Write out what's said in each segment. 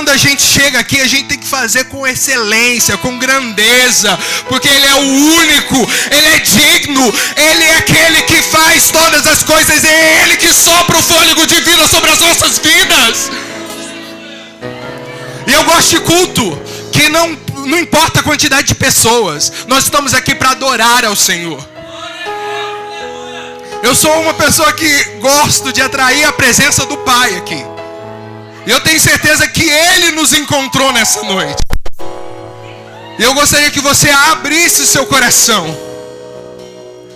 quando a gente chega aqui, a gente tem que fazer com excelência, com grandeza, porque Ele é o único, Ele é digno, Ele é aquele que faz todas as coisas, é Ele que sopra o fôlego de vida sobre as nossas vidas. E eu gosto de culto que não importa a quantidade de pessoas, nós estamos aqui para adorar ao Senhor. Eu sou uma pessoa que gosto de atrair a presença do Pai aqui. E eu tenho certeza que Ele nos encontrou nessa noite. E eu gostaria que você abrisse o seu coração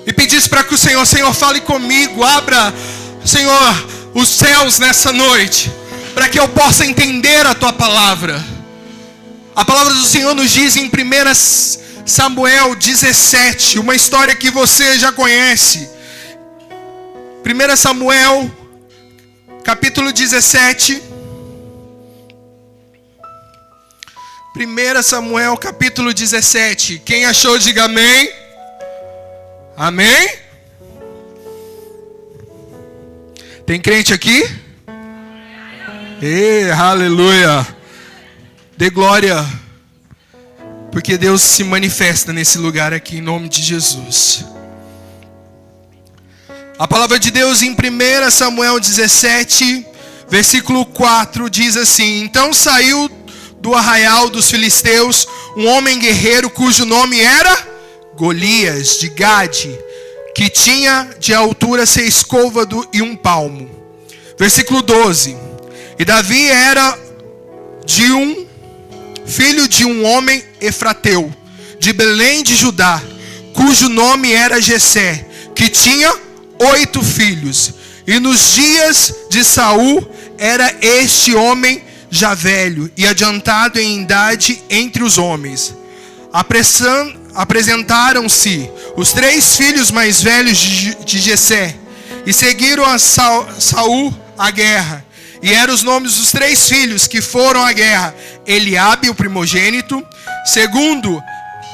e pedisse para que o Senhor fale comigo. Abra, Senhor, os céus nessa noite, para que eu possa entender a Tua palavra. A palavra do Senhor nos diz em 1 Samuel 17, uma história que você já conhece. 1 Samuel, capítulo 17. 1 Samuel, capítulo 17. Quem achou, diga amém. Amém? Tem crente aqui? Aleluia. Dê glória, porque Deus se manifesta nesse lugar aqui, em nome de Jesus. A palavra de Deus em 1 Samuel 17, versículo 4, diz assim: Então saiu do arraial dos filisteus um homem guerreiro cujo nome era Golias, de Gade, que tinha de altura 6 côvados e 1 palmo. Versículo 12. E Davi era filho de um homem efrateu, de Belém de Judá, cujo nome era Jessé, que tinha 8 filhos. E nos dias de Saul era este homem já velho e adiantado em idade entre os homens. Apresentaram-se os 3 filhos mais velhos de Jessé e seguiram a Saul à guerra. E eram os nomes dos 3 filhos que foram à guerra: Eliabe, o primogênito, segundo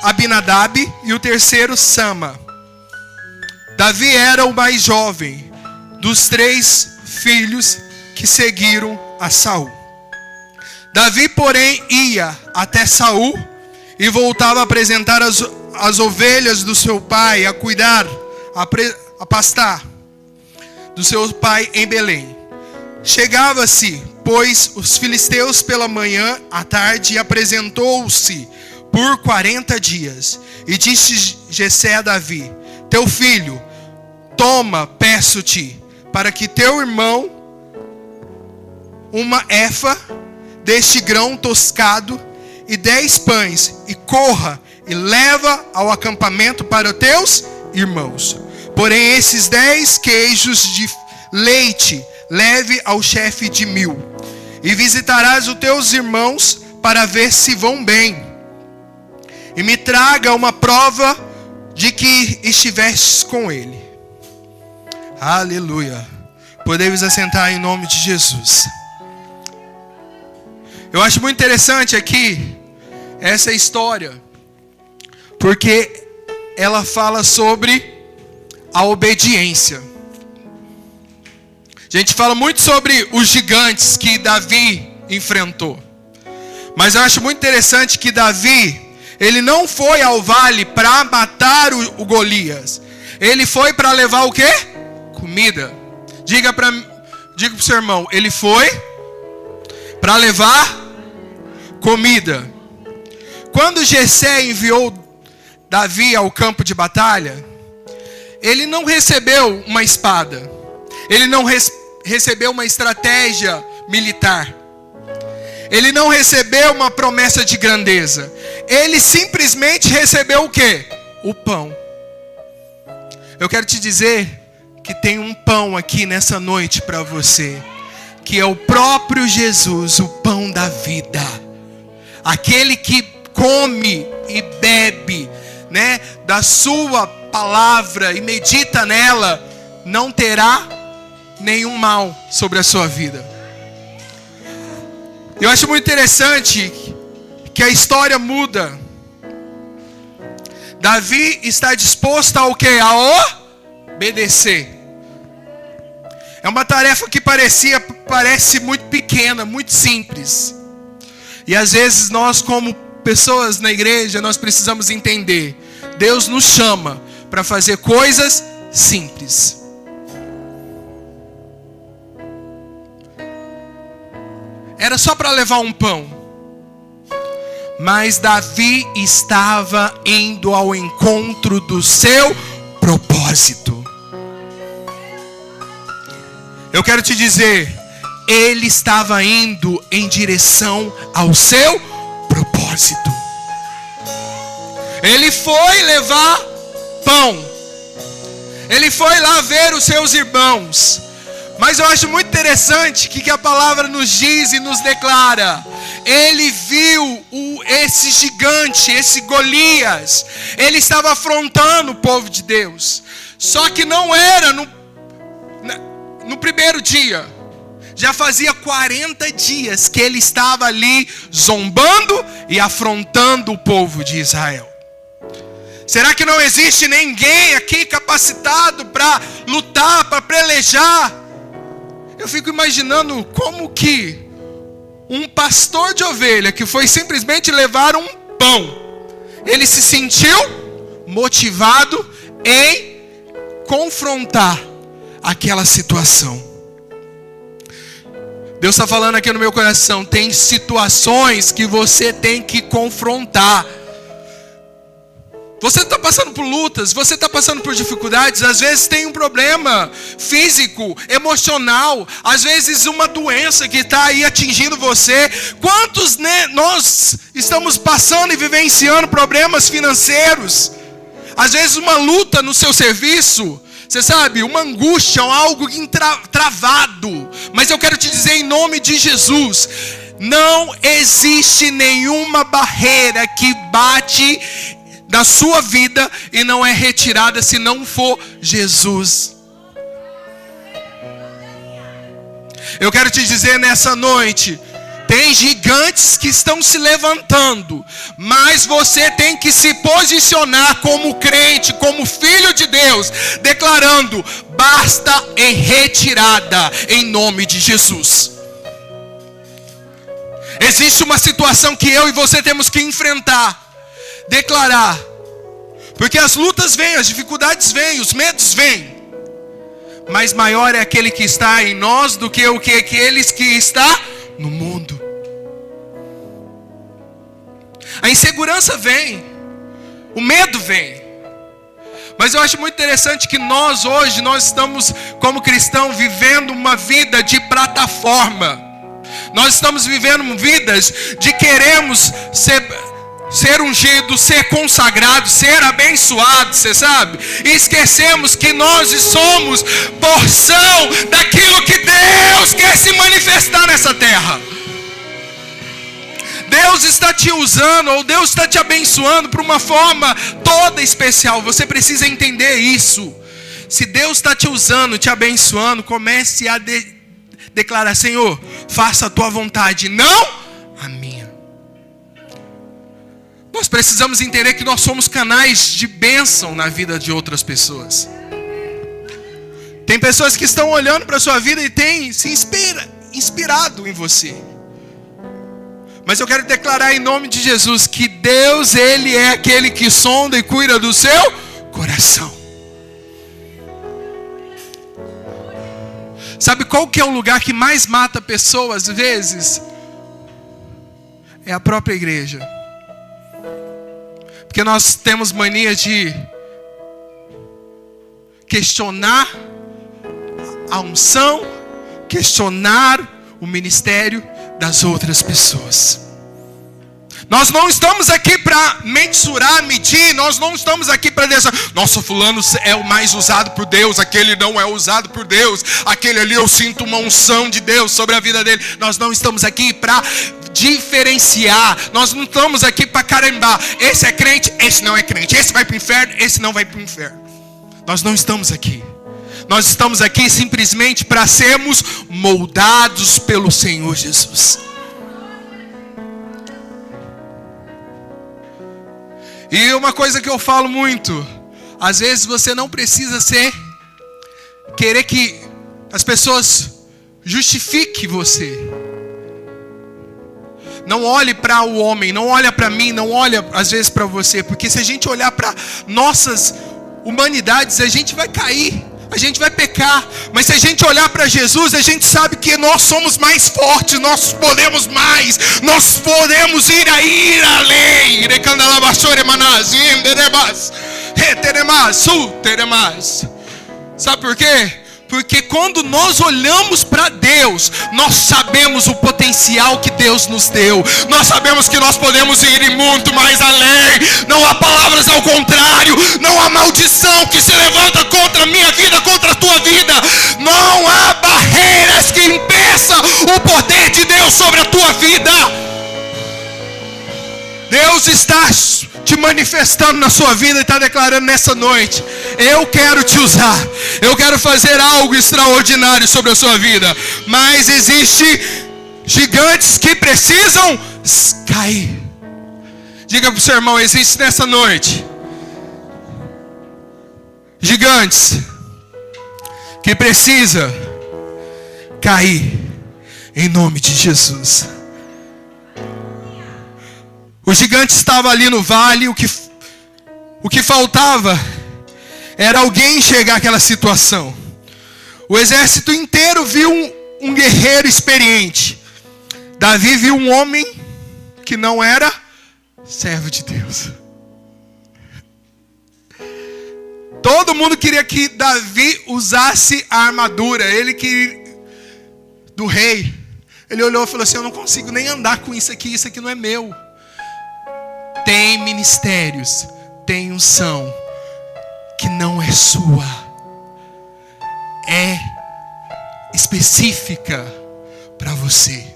Abinadab e o terceiro Sama. Davi era o mais jovem dos 3 filhos que seguiram a Saul. Davi, porém, ia até Saul e voltava a apresentar as ovelhas do seu pai, a cuidar, a pastar do seu pai em Belém. Chegava-se, pois, os filisteus pela manhã, à tarde, e apresentou-se por 40 dias. E disse Jessé a Davi: Teu filho, toma, peço-te, para que teu irmão, uma efa deste grão toscado e 10 pães, e corra e leva ao acampamento para os teus irmãos. Porém, esses 10 queijos de leite leve ao chefe de 1000. E visitarás os teus irmãos para ver se vão bem. E me traga uma prova de que estivestes com ele. Aleluia. Podemos assentar em nome de Jesus. Eu acho muito interessante aqui essa história, porque ela fala sobre a obediência. A gente fala muito sobre os gigantes que Davi enfrentou. Mas eu acho muito interessante que Davi, ele não foi ao vale para matar o Golias. Ele foi para levar o quê? Comida. Diga para o seu irmão, ele foi para levar comida. Quando Jessé enviou Davi ao campo de batalha, ele não recebeu uma espada. Ele não recebeu uma estratégia militar. Ele não recebeu uma promessa de grandeza. Ele simplesmente recebeu o quê? O pão. Eu quero te dizer que tem um pão aqui nessa noite para você, que é o próprio Jesus, o pão da vida. Aquele que come e bebe, né, da sua palavra e medita nela, não terá nenhum mal sobre a sua vida. Eu acho muito interessante que a história muda. Davi está disposto ao quê? A obedecer. É uma tarefa que parece muito pequena, muito simples. E às vezes nós, como pessoas na igreja, nós precisamos entender: Deus nos chama para fazer coisas simples. Era só para levar um pão. Mas Davi estava indo ao encontro do seu propósito. Eu quero te dizer, ele estava indo em direção ao seu propósito. Ele foi levar pão. Ele foi lá ver os seus irmãos. Mas eu acho muito interessante que a palavra nos diz e nos declara. Ele viu esse gigante, esse Golias. Ele estava afrontando o povo de Deus. Só que não era no primeiro dia. Já fazia 40 dias que ele estava ali zombando e afrontando o povo de Israel. Será que não existe ninguém aqui capacitado para lutar, para pelejar? Eu fico imaginando como que um pastor de ovelha que foi simplesmente levar um pão, ele se sentiu motivado em confrontar aquela situação. Deus está falando aqui no meu coração, tem situações que você tem que confrontar. Você está passando por lutas, você está passando por dificuldades, às vezes tem um problema físico, emocional, às vezes uma doença que está aí atingindo você. Quantos nós estamos passando e vivenciando problemas financeiros? Às vezes uma luta no seu serviço, você sabe, uma angústia, algo travado. Mas eu quero te dizer em nome de Jesus, não existe nenhuma barreira que bate da sua vida e não é retirada se não for Jesus. Eu quero te dizer nessa noite, tem gigantes que estão se levantando, mas você tem que se posicionar como crente, como filho de Deus, declarando: basta em retirada, em nome de Jesus. Existe uma situação que eu e você temos que enfrentar, declarar, porque as lutas vêm, as dificuldades vêm, os medos vêm, mas maior é aquele que está em nós do que aqueles que está no mundo. A insegurança vem, o medo vem, mas eu acho muito interessante que nós hoje, nós estamos como cristãos vivendo uma vida de plataforma. Nós estamos vivendo vidas de queremos ser ungido, ser consagrado, ser abençoado, você sabe? E esquecemos que nós somos porção daquilo que Deus quer se manifestar nessa terra. Deus está te usando, ou Deus está te abençoando por uma forma toda especial. Você precisa entender isso. Se Deus está te usando, te abençoando, comece a declarar: Senhor, faça a tua vontade, não a minha. Nós precisamos entender que nós somos canais de bênção na vida de outras pessoas. Tem pessoas que estão olhando para a sua vida e têm se inspirado em você. Mas eu quero declarar em nome de Jesus que Deus, Ele é aquele que sonda e cuida do seu coração. Sabe qual que é o lugar que mais mata pessoas às vezes? É a própria igreja. Porque nós temos mania de questionar a unção, questionar o ministério das outras pessoas. Nós não estamos aqui para mensurar, medir. Nós não estamos aqui para dizer: nossa, fulano é o mais usado por Deus, aquele não é usado por Deus, aquele ali eu sinto uma unção de Deus sobre a vida dele. Nós não estamos aqui para diferenciar. Nós não estamos aqui para carimbar: esse é crente, esse não é crente, esse vai para o inferno, esse não vai para o inferno. Nós não estamos aqui. Nós estamos aqui simplesmente para sermos moldados pelo Senhor Jesus. E uma coisa que eu falo muito: às vezes você não precisa querer que as pessoas justifiquem você. Não olhe para o homem, não olha para mim, não olha às vezes para você. Porque se a gente olhar para nossas humanidades, a gente vai cair, a gente vai pecar. Mas se a gente olhar para Jesus, a gente sabe que nós somos mais fortes, nós podemos mais, nós podemos ir além. Sabe por quê? Porque quando nós olhamos para Deus, nós sabemos o potencial que Deus nos deu. Nós sabemos que nós podemos ir muito mais além. Não há palavras ao contrário. Não há maldição que se levanta contra a minha vida, contra a tua vida. Não há barreiras que impeçam o poder de Deus sobre a tua vida. Deus está te manifestando na sua vida e está declarando nessa noite: eu quero te usar, eu quero fazer algo extraordinário sobre a sua vida. Mas existem gigantes que precisam cair. Diga para o seu irmão: existe nessa noite gigantes que precisam cair, em nome de Jesus. O gigante estava ali no vale. O que faltava era alguém enxergar aquela situação. O exército inteiro viu um guerreiro experiente. Davi viu um homem que não era servo de Deus. Todo mundo queria que Davi usasse a armadura. Ele queria do rei. Ele olhou e falou assim: eu não consigo nem andar com isso aqui não é meu. Tem ministérios, tem unção que não é sua, é específica para você.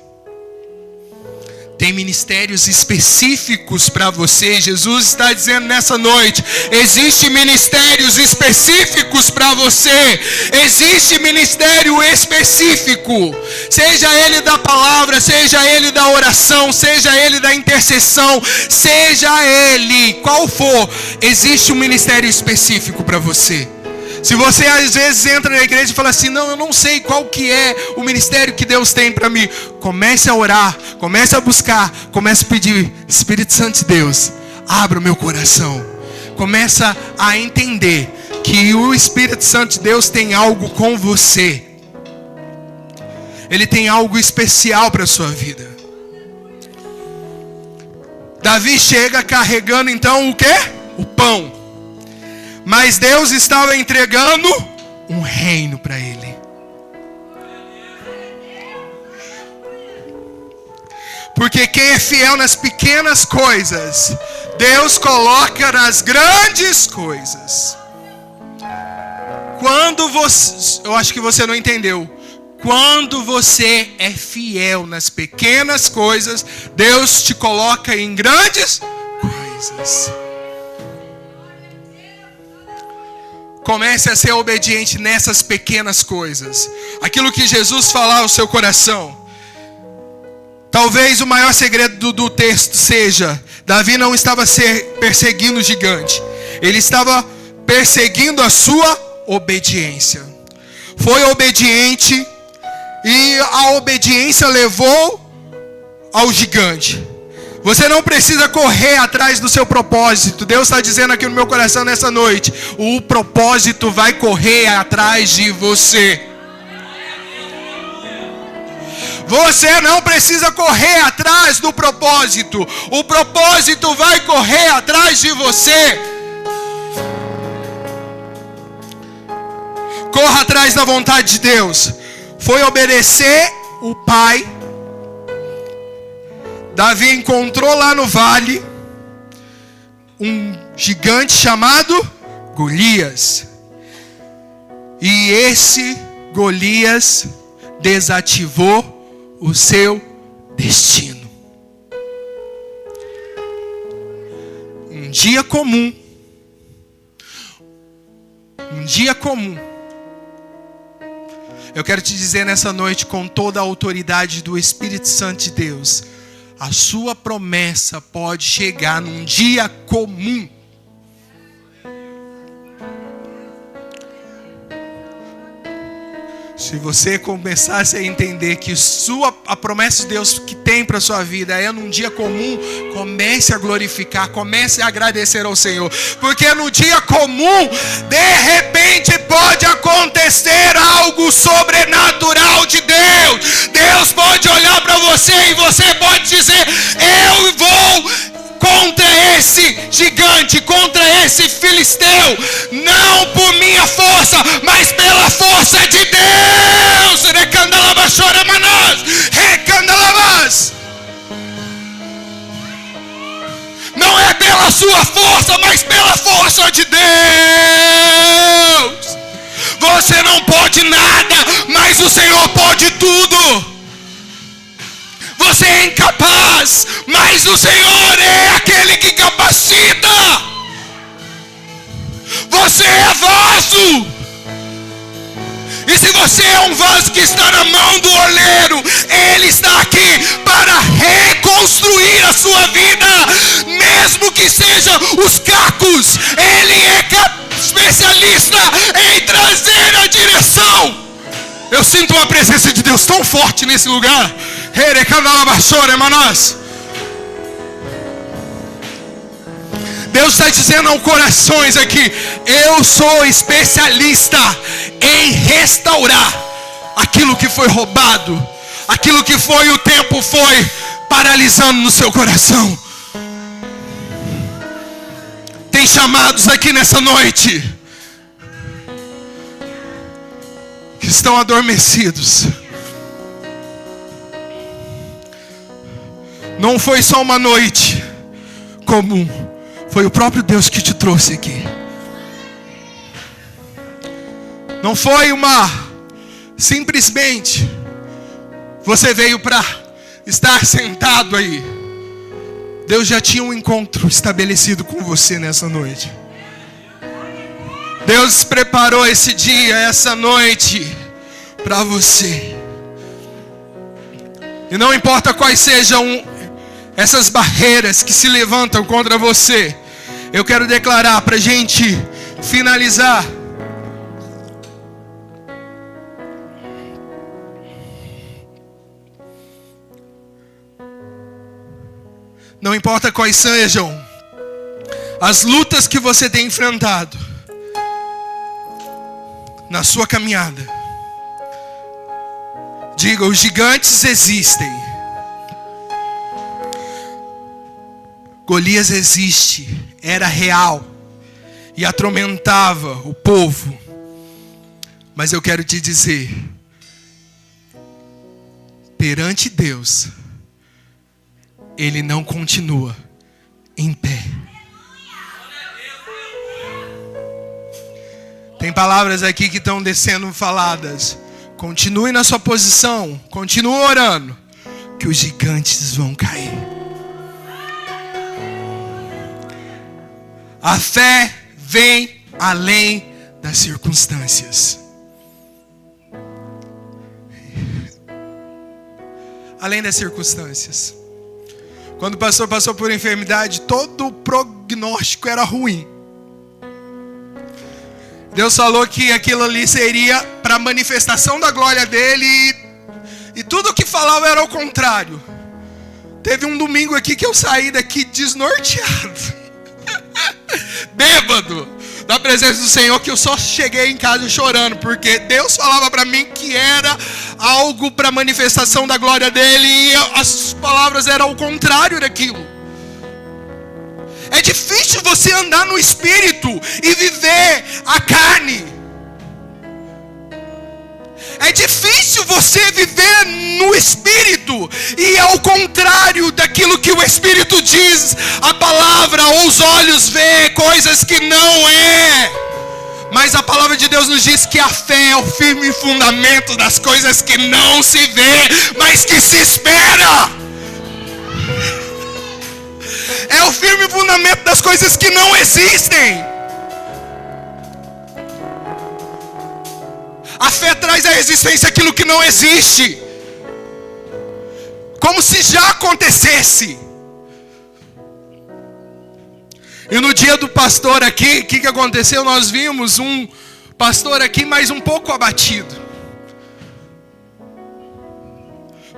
Tem ministérios específicos para você. Jesus está dizendo nessa noite: existem ministérios específicos para você. Existe ministério específico. Seja ele da palavra, seja ele da oração, seja ele da intercessão, seja ele qual for, existe um ministério específico para você. Se você às vezes entra na igreja e fala assim: não, eu não sei qual que é o ministério que Deus tem para mim. Comece a orar, comece a buscar, comece a pedir: Espírito Santo de Deus, abra o meu coração. Começa a entender que o Espírito Santo de Deus tem algo com você. Ele tem algo especial para a sua vida. Davi chega carregando então o quê? O pão. Mas Deus estava entregando um reino para ele. Porque quem é fiel nas pequenas coisas, Deus coloca nas grandes coisas. Quando você, eu acho que você não entendeu. Quando você é fiel nas pequenas coisas, Deus te coloca em grandes coisas. Comece a ser obediente nessas pequenas coisas. Aquilo que Jesus falar ao seu coração. Talvez o maior segredo do texto seja: Davi não estava perseguindo o gigante. Ele estava perseguindo a sua obediência. Foi obediente e a obediência levou ao gigante. Você não precisa correr atrás do seu propósito. Deus está dizendo aqui no meu coração nessa noite: o propósito vai correr atrás de você. Você não precisa correr atrás do propósito. O propósito vai correr atrás de você. Corra atrás da vontade de Deus. Foi obedecer o pai. Davi encontrou lá no vale um gigante chamado Golias. E esse Golias desativou o seu destino. Um dia comum. Um dia comum. Eu quero te dizer nessa noite, com toda a autoridade do Espírito Santo de Deus, a sua promessa pode chegar num dia comum. Se você começasse a entender que a promessa de Deus que tem para a sua vida é num dia comum, comece a glorificar, comece a agradecer ao Senhor. Porque no dia comum, de repente pode acontecer algo sobrenatural de Deus. Deus pode olhar para você e você pode dizer: eu vou contra esse gigante, contra esse filisteu, não por minha força, mas pela força de Deus. Não é pela sua força, mas pela força de Deus. Você não pode nada, mas o Senhor pode tudo. Você é incapaz, mas o Senhor é aquele que capacita. Você é vaso. E se você é um vaso que está na mão do oleiro, Ele está aqui para reconstruir a sua vida. Mesmo que sejam os cacos, Ele é especialista em trazer a direção. Eu sinto uma presença de Deus tão forte nesse lugar. Deus está dizendo aos corações aqui: eu sou especialista em restaurar aquilo que foi roubado, aquilo que o tempo foi paralisando no seu coração. Tem chamados aqui nessa noite que estão adormecidos. Não foi só uma noite comum, foi o próprio Deus que te trouxe aqui. Não foi simplesmente você veio para estar sentado aí. Deus já tinha um encontro estabelecido com você nessa noite. Deus preparou esse dia, essa noite para você. E não importa quais sejam essas barreiras que se levantam contra você, eu quero declarar para a gente finalizar. Não importa quais sejam as lutas que você tem enfrentado na sua caminhada, diga: os gigantes existem. Golias existe, era real e atormentava o povo. Mas eu quero te dizer, perante Deus, Ele não continua em pé. Tem palavras aqui que estão descendo faladas. Continue na sua posição, continue orando, que os gigantes vão cair. A fé vem além das circunstâncias. Além das circunstâncias. Quando o pastor passou por enfermidade, todo o prognóstico era ruim. Deus falou que aquilo ali seria para a manifestação da glória dele. E tudo o que falava era o contrário. Teve um domingo aqui que eu saí daqui desnorteado. Bêbado da presença do Senhor, que eu só cheguei em casa chorando, porque Deus falava para mim que era algo para manifestação da glória dele, e as palavras eram o contrário daquilo. É difícil você andar no Espírito e viver a carne. É difícil você viver no Espírito e ao contrário daquilo que o Espírito diz, a palavra ou os olhos vê coisas que não é. Mas a palavra de Deus nos diz que a fé é o firme fundamento das coisas que não se vê, mas que se espera. É o firme fundamento das coisas que não existem. A fé traz à existência aquilo que não existe, como se já acontecesse. E no dia do pastor aqui, o que aconteceu? Nós vimos um pastor aqui mais um pouco abatido.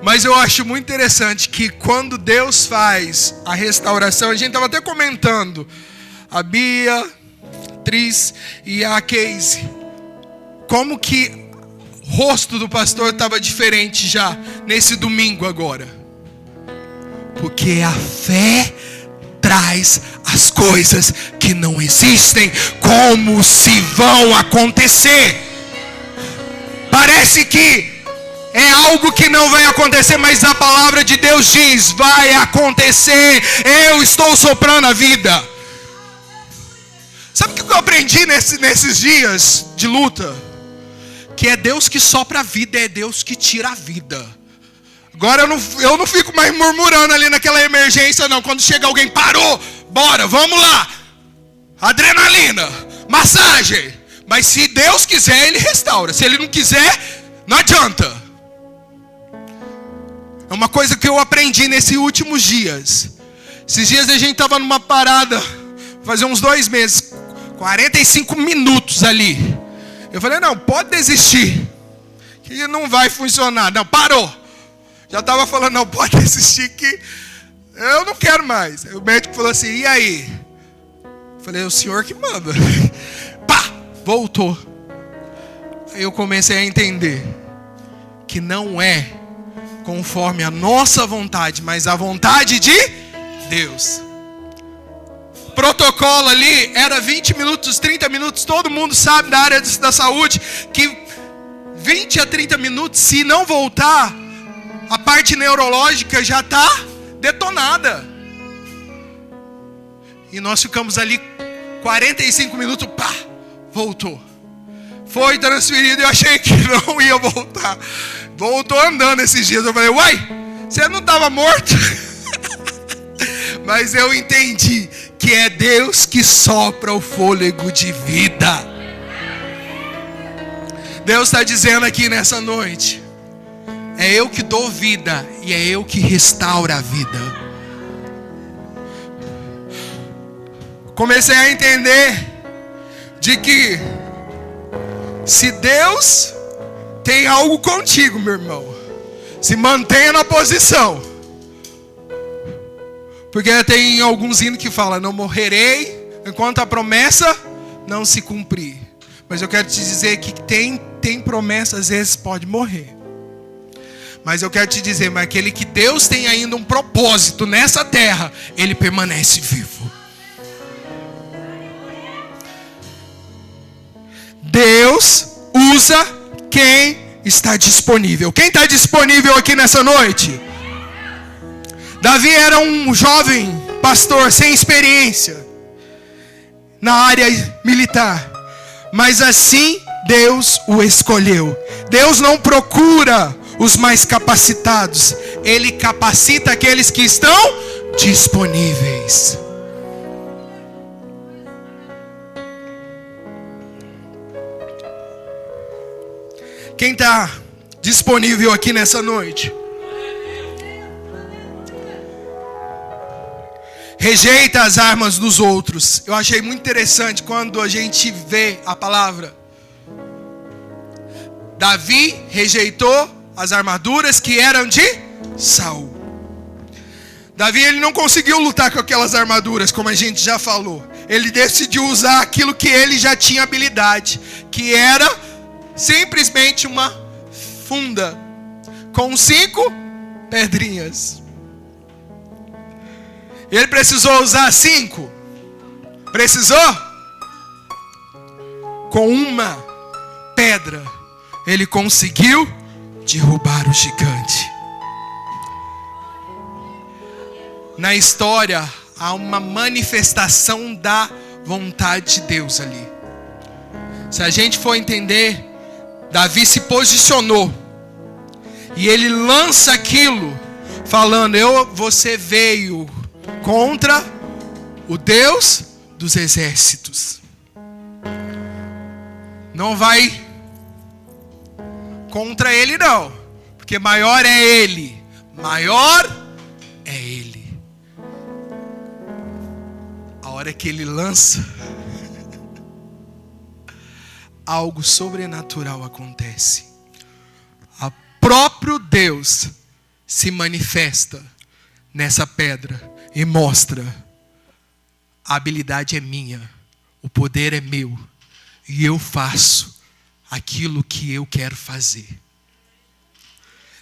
Mas eu acho muito interessante que quando Deus faz a restauração, a gente estava até comentando, a Bia, a Tris e a Casey, como que o rosto do pastor estava diferente já nesse domingo agora. Porque a fé traz as coisas que não existem como se vão acontecer. Parece que é algo que não vai acontecer, mas a palavra de Deus diz: vai acontecer, eu estou soprando a vida. Sabe o que eu aprendi nesses dias de luta? Que é Deus que sopra a vida, é Deus que tira a vida. Agora eu não fico mais murmurando ali naquela emergência não. Quando chega alguém, parou, bora, vamos lá. Adrenalina, massagem. Mas se Deus quiser, Ele restaura. Se Ele não quiser, não adianta. É uma coisa que eu aprendi nesses últimos dias. Esses dias a gente estava numa parada, fazia uns 2 meses, 45 minutos ali. Eu falei, não, pode desistir, que não vai funcionar. Não, parou. Já estava falando, não, pode desistir que eu não quero mais. Aí o médico falou assim, e aí? Eu falei, o senhor que manda. Pá, voltou. Aí eu comecei a entender que não é conforme a nossa vontade, mas a vontade de Deus. O protocolo ali era 20 minutos, 30 minutos, todo mundo sabe da área da saúde, que 20 a 30 minutos, se não voltar, a parte neurológica já está detonada. E nós ficamos ali 45 minutos, pá, voltou. Foi transferido, eu achei que não ia voltar. Voltou andando esses dias. Eu falei, uai, você não estava morto? Mas eu entendi que é Deus que sopra o fôlego de vida. Deus está dizendo aqui nessa noite, é eu que dou vida e é eu que restauro a vida. Comecei a entender de que se Deus tem algo contigo, meu irmão, se mantenha na posição. Porque tem alguns hinos que falam, não morrerei enquanto a promessa não se cumprir. Mas eu quero te dizer que tem promessa, às vezes pode morrer. Mas eu quero te dizer, mas aquele que Deus tem ainda um propósito nessa terra, ele permanece vivo. Deus usa quem está disponível. Quem está disponível aqui nessa noite? Davi era um jovem pastor sem experiência na área militar, mas assim Deus o escolheu. Deus não procura os mais capacitados, Ele capacita aqueles que estão disponíveis. Quem está disponível aqui nessa noite? Rejeita as armas dos outros. Eu achei muito interessante quando a gente vê a palavra. Davi rejeitou as armaduras que eram de Saul. Davi, ele não conseguiu lutar com aquelas armaduras, como a gente já falou. Ele decidiu usar aquilo que ele já tinha habilidade, que era simplesmente uma funda com 5 pedrinhas. Ele precisou usar 5? Precisou? Com uma pedra ele conseguiu derrubar o gigante. Na história há uma manifestação da vontade de Deus ali. Se a gente for entender, Davi se posicionou e ele lança aquilo falando, você veio contra o Deus dos exércitos. Não vai contra ele não, porque maior é ele, maior é ele. A hora que ele lança, algo sobrenatural acontece. O próprio Deus se manifesta nessa pedra e mostra: a habilidade é minha, o poder é meu, e eu faço aquilo que eu quero fazer.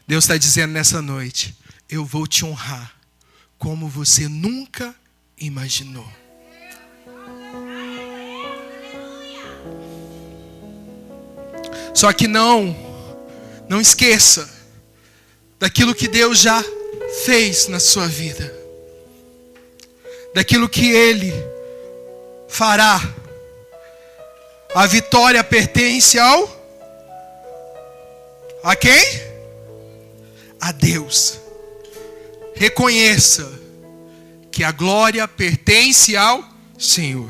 Deus está dizendo nessa noite: eu vou te honrar como você nunca imaginou. Só que não esqueça daquilo que Deus já fez na sua vida, daquilo que Ele fará. A vitória pertence a quem? A Deus. Reconheça que a glória pertence ao Senhor.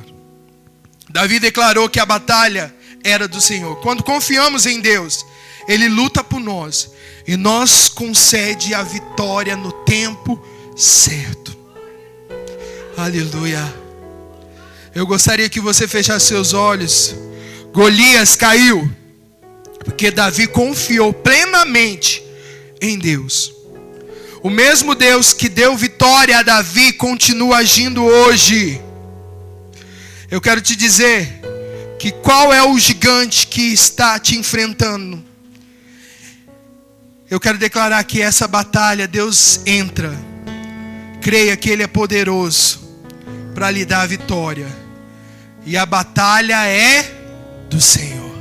Davi declarou que a batalha era do Senhor. Quando confiamos em Deus, Ele luta por nós e nos concede a vitória no tempo certo. Aleluia. Eu gostaria que você fechasse seus olhos. Golias caiu porque Davi confiou plenamente em Deus. O mesmo Deus que deu vitória a Davi continua agindo hoje. Eu quero te dizer que qual é o gigante que está te enfrentando. Eu quero declarar que essa batalha Deus entra. Creia que Ele é poderoso para lhe dar a vitória. E a batalha é do Senhor.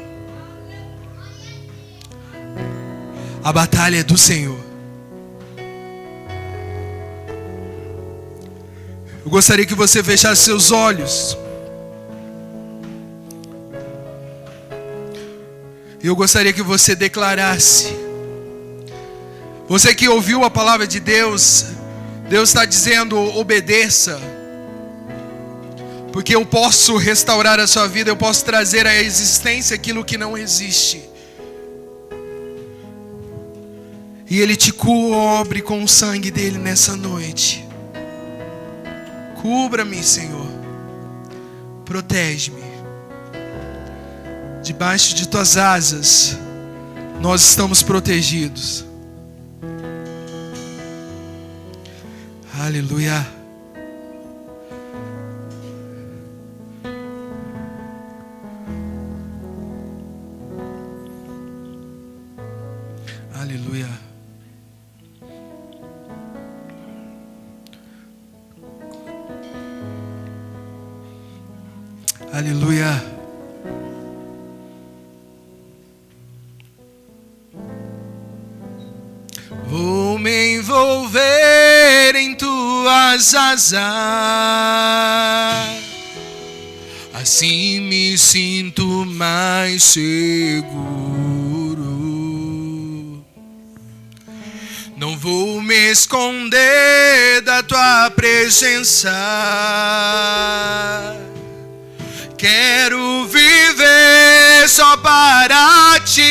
A batalha é do Senhor. Eu gostaria que você fechasse seus olhos. Eu gostaria que você declarasse. Você que ouviu a palavra de Deus, Deus está dizendo: obedeça. Porque eu posso restaurar a sua vida, eu posso trazer à existência aquilo que não existe. E Ele te cobre com o sangue dele nessa noite. Cubra-me, Senhor. Protege-me. Debaixo de tuas asas, nós estamos protegidos. Aleluia. Aleluia. Aleluia. Vou me envolver em tuas asas, assim me sinto mais seguro. Não vou me esconder da tua presença. Quero viver só para ti.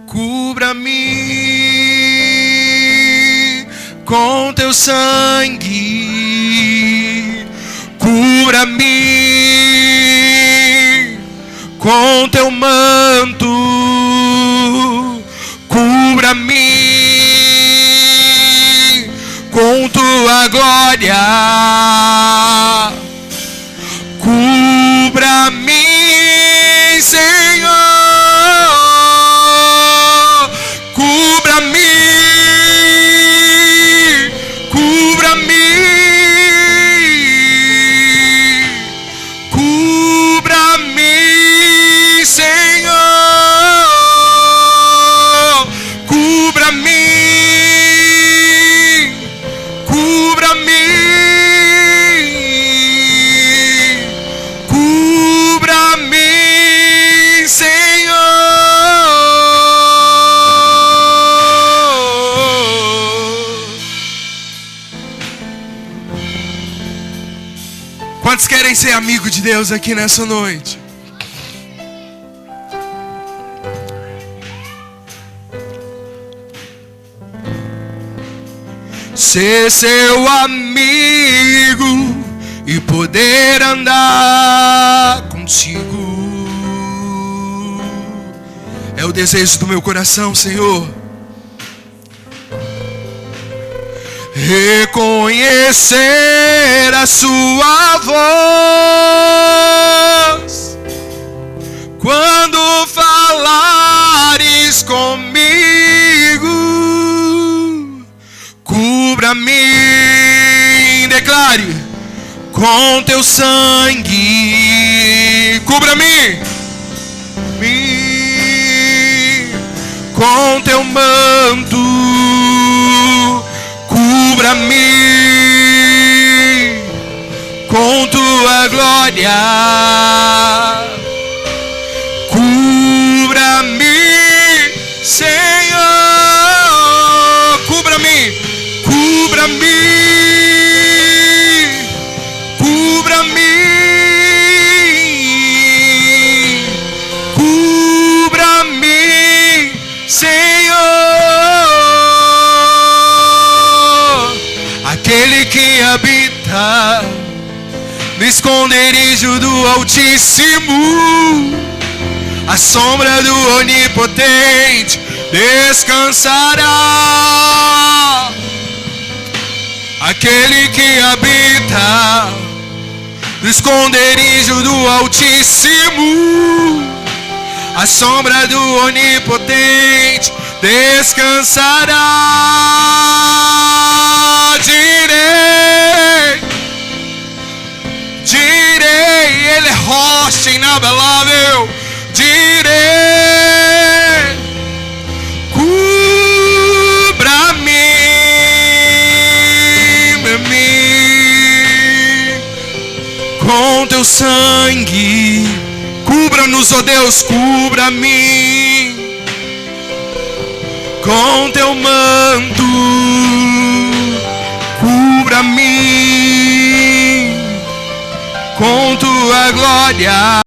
Cubra-me com teu sangue. Cubra-me com teu manto. Cubra-me com tua glória. Cubra-me, Senhor. Cubra-me. Cubra-me. Cubra-me, Senhor. Cubra-me. Cubra-me. Cubra-me, Senhor. Quantos querem ser amigo de Deus aqui nessa noite? Ser seu amigo e poder andar contigo é o desejo do meu coração, Senhor. reconhecer a sua voz. Quando falares comigo, cubra-me, declare, com teu sangue, cubra-me, com teu manto, cubra-me com tua glória, cubra-me, Senhor, cubra-me, cubra-me, cubra-me, cubra-me, Senhor, aquele que habita no esconderijo do Altíssimo, a sombra do Onipotente descansará. Aquele que habita no esconderijo do Altíssimo, a sombra do Onipotente descansará. Direi, Ele é rocha inabalável. Direi, cubra-me, com teu sangue, cubra-nos, ó Deus, cubra-me, com teu manto, cubra-me, com tua glória.